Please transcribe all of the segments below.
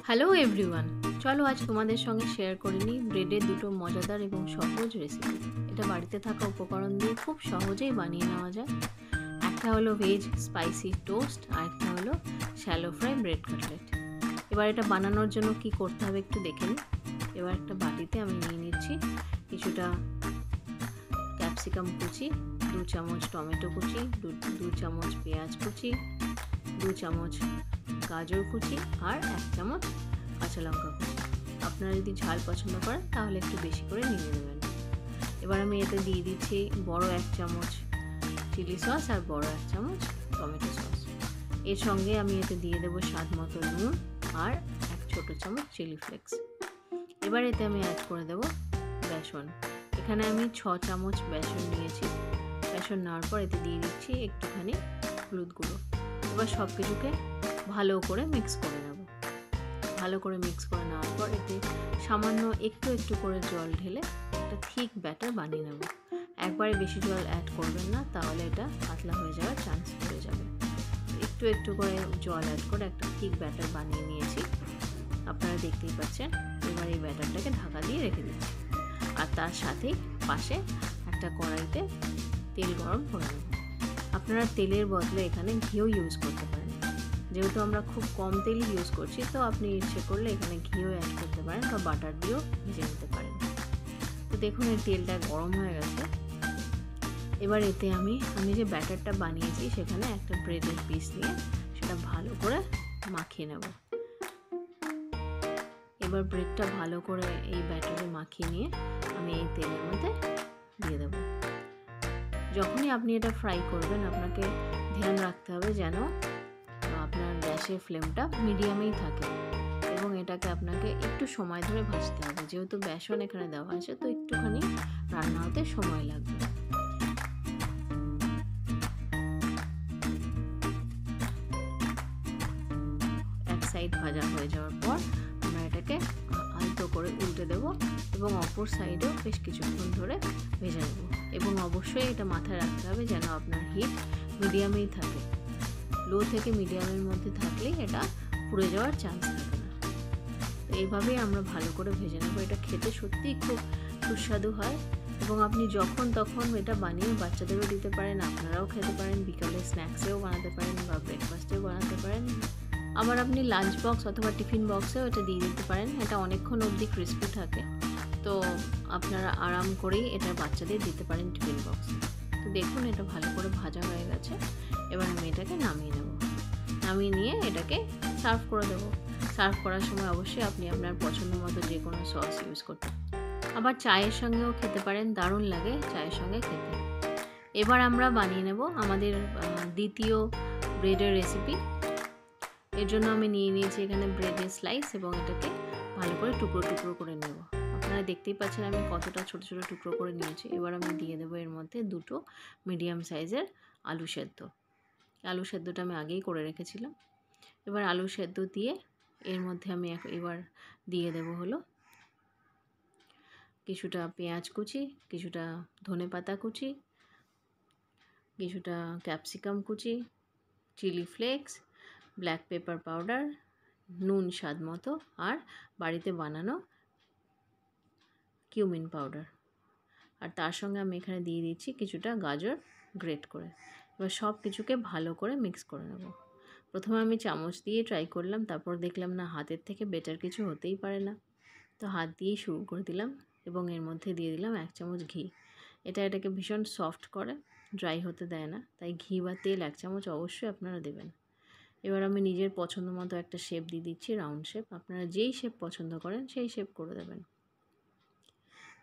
Hello everyone, চলো আজ তোমাদের সঙ্গে শেয়ার করে নিই ব্রেডের দুটো মজাদার এবং সহজ রেসিপি। এটা বাড়িতে থাকা উপকরণ দিয়ে খুব সহজেই বানিয়ে নেওয়া যায়। একটা হলো ভেজ স্পাইসি টোস্ট আর একটা হলো শ্যালো ফ্রাই ব্রেড কাটলেট। এবার এটা বানানোর জন্য কি করতে হবে একটু দেখে নিই। এবার একটা বাটিতে আমি নিয়ে নিচ্ছি কিছুটা ক্যাপসিকাম কুচি, 2 চামচ টমেটো কুচি, 2 চামচ পেঁয়াজ কুচি, 2 চামচ গাজর কুচি আর 1 চামচ কাঁচা লঙ্কা কুচি। আপনারা যদি ঝাল পছন্দ করেন তাহলে একটু বেশি করে নিয়ে নেবেন। এবার আমি এতে দিয়ে দিচ্ছি বড় 1 চামচ চিলি সস আর বড় 1 চামচ টমেটো সস। এর সঙ্গে আমি এতে দিয়ে দেবো স্বাদ মতো নুন আর 1 ছোটো চামচ চিলি ফ্লেক্স। এবার এতে আমি অ্যাড করে দেবো বেসন। এখানে আমি 6 চামচ বেসন নিয়েছি। বেসন নেওয়ার পর এতে দিয়ে দিচ্ছি একটুখানি হলুদ গুঁড়ো। এবার সব কিছুকে ভালো করে মিক্স করে নেব। ভালো করে মিক্স করে নেওয়ার পর এতে সামান্য একটু একটু করে জল ঢেলে একটা থিক ব্যাটার বানিয়ে নেব। একবারে বেশি জল অ্যাড করবেন না, তাহলে এটা পাতলা হয়ে যাওয়ার চান্স পড়ে যাবে। একটু একটু করে জল অ্যাড করে একটা থিক ব্যাটার বানিয়ে নিয়েছি, আপনারা দেখতেই পাচ্ছেন। এবার এই ব্যাটারটাকে ঢাকা দিয়ে রেখে দিচ্ছি আর তার সাথেই পাশে একটা কড়াইতে তেল গরম করে নেব। আপনারা তেলের বদলে এখানে ঘিও ইউজ করতে পারেন। যেহেতু আমরা খুব কম তেল ইউজ করছি, তো আপনি ইচ্ছে করলে এখানে ঘিও অ্যাড করতে পারেন বা বাটার দিয়েও ভেজে নিতে পারেন। তো দেখুন এই তেলটা গরম হয়ে গেছে। এবার এতে আমি যে ব্যাটারটা বানিয়েছি সেখানে একটা ব্রেডের পিস নিয়ে সেটা ভালো করে মাখিয়ে নেব। এবার ব্রেডটা ভালো করে এই ব্যাটারে মাখিয়ে নিয়ে আমি এই তেলের মধ্যে দিয়ে দেব। যখনই আপনি এটা ফ্রাই করবেন আপনাকে ধ্যান রাখতে হবে যেন আপনার গ্যাসের ফ্লেমটা মিডিয়ামেই থাকে এবং এটাকে আপনাকে একটু সময় ধরে ভাজতে হবে। যেহেতু বেসন এখানে দেওয়া আছে, তো একটুখানি রান্না হতে সময় লাগবে। এক সাইড ভাজা হয়ে যাওয়ার পর আমরা এটাকে আলতো করে উল্টে দেব এবং অপর সাইডেও বেশ কিছুক্ষণ ধরে ভেজে নেব। এবং অবশ্যই এটা মাথায় রাখতে হবে যেন আপনার হিট মিডিয়ামেই থাকে। লো থেকে মিডিয়ামের মধ্যে থাকলেই এটা পুড়ে যাওয়ার চান্স থাকে না। এইভাবেই আমরা ভালো করে ভেজে নেব। এটা খেতে সত্যিই খুব সুস্বাদু হয় এবং আপনি যখন তখন এটা বানিয়ে বাচ্চাদেরও দিতে পারেন, আপনারাও খেতে পারেন, বিকালে স্ন্যাক্সেও বানাতে পারেন বা ব্রেকফাস্টেও বানাতে পারেন। আবার আপনি লাঞ্চ বক্স অথবা টিফিন বক্সেও এটা দিয়ে দিতে পারেন। এটা অনেকক্ষণ অবধি ক্রিস্পি থাকে, তো আপনারা আরাম করেই এটা বাচ্চাদের দিতে পারেন টিফিন বক্সে। তো দেখুন এটা ভালো করে ভাজা হয়ে গেছে। এবার আমি এটাকে নামিয়ে নেব। নামিয়ে নিয়ে এটাকে সার্ভ করে দেবো। সার্ভ করার সময় অবশ্যই আপনি আপনার পছন্দ মতো যে কোনো সস ইউজ করতে, আবার চায়ের সঙ্গেও খেতে পারেন, দারুণ লাগে চায়ের সঙ্গে খেতে। এবার আমরা বানিয়ে নেব আমাদের দ্বিতীয় ব্রেডের রেসিপি। এর জন্য আমি নিয়ে নিয়েছি এখানে ব্রেডের স্লাইস এবং এটাকে ভালো করে টুকরো টুকরো করে নেব। আপনারা দেখতেই পাচ্ছেন আমি কতটা ছোট ছোট টুকরো করে নিয়েছি। এবার আমি দিয়ে দেবো এর মধ্যে 2টো মিডিয়াম সাইজের আলু সেদ্ধ। আলু সেদ্ধটা আমি আগেই করে রেখেছিলাম। এবার আলু সেদ্ধ দিয়ে এর মধ্যে আমি এবার দিয়ে দেবো হলো কিছুটা পেঁয়াজ কুচি, কিছুটা ধনেপাতা কুচি, কিছুটা ক্যাপসিকাম কুচি, chilli flakes, black pepper powder, নুন স্বাদ মতো আর বাড়িতে বানানো কিউমিন পাউডার। আর তার সঙ্গে আমি এখানে দিয়ে দিচ্ছি কিছুটা গাজর গ্রেট করে। এবার সব কিছুকে ভালো করে মিক্স করে নেব। প্রথমে আমি চামচ দিয়ে ট্রাই করলাম, তারপর দেখলাম না হাতের থেকে বেটার কিছু হতেই পারে না, তো হাত দিয়েই শুরু করে দিলাম এবং এর মধ্যে দিয়ে দিলাম 1 চামচ ঘি। এটাকে ভীষণ সফট করে, ড্রাই হতে দেয় না, তাই ঘি বা তেল 1 চামচ অবশ্যই আপনারা দেবেন। এবার আমি নিজের পছন্দ মতো একটা শেপ দিয়ে দিচ্ছি, রাউন্ড শেপ। আপনারা যেই শেপ পছন্দ করেন সেই শেপ করে দেবেন।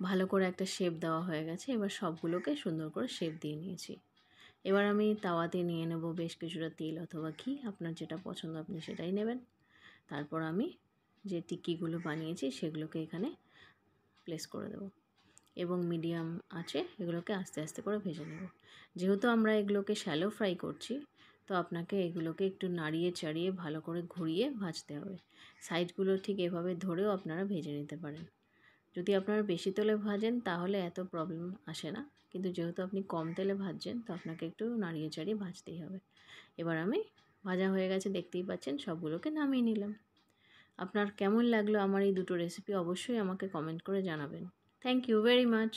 ভালো করে একটা শেপ দেওয়া হয়ে গেছে। এবার সবগুলোকে সুন্দর করে শেপ দিয়ে নিয়েছি। এবার আমি তাওয়াতে নিয়ে নেব বেশ কিছুটা তেল অথবা ঘি, আপনার যেটা পছন্দ আপনি সেটাই নেবেন। তারপর আমি যে টিক্কিগুলো বানিয়েছি সেগুলোকে এখানে প্লেস করে দেব এবং মিডিয়াম আঁচে এগুলোকে আস্তে আস্তে করে ভেজে নেব। যেহেতু আমরা এগুলোকে শ্যালো ফ্রাই করছি, তো আপনাকে এগুলোকে একটু নাড়িয়ে চাড়িয়ে ভালো করে ঘুরিয়ে ভাজতে হবে। সাইডগুলো ঠিক এভাবে ধরেও আপনারা ভেজে নিতে পারেন। যদি আপনারা বেশি তেলে ভাজেন তাহলে এত প্রবলেম আসে না, কিন্তু যেহেতু আপনি কম তেলে ভাজছেন তো আপনাকে একটু নাড়িয়ে চাড়িয়ে ভাজতেই হবে। এবার আমি ভাজা হয়ে গেছে দেখতেই পাচ্ছেন, সবগুলোকে নামিয়ে নিলাম। আপনার কেমন লাগলো আমার এই দুটো রেসিপি অবশ্যই আমাকে কমেন্ট করে জানাবেন। Thank you very much.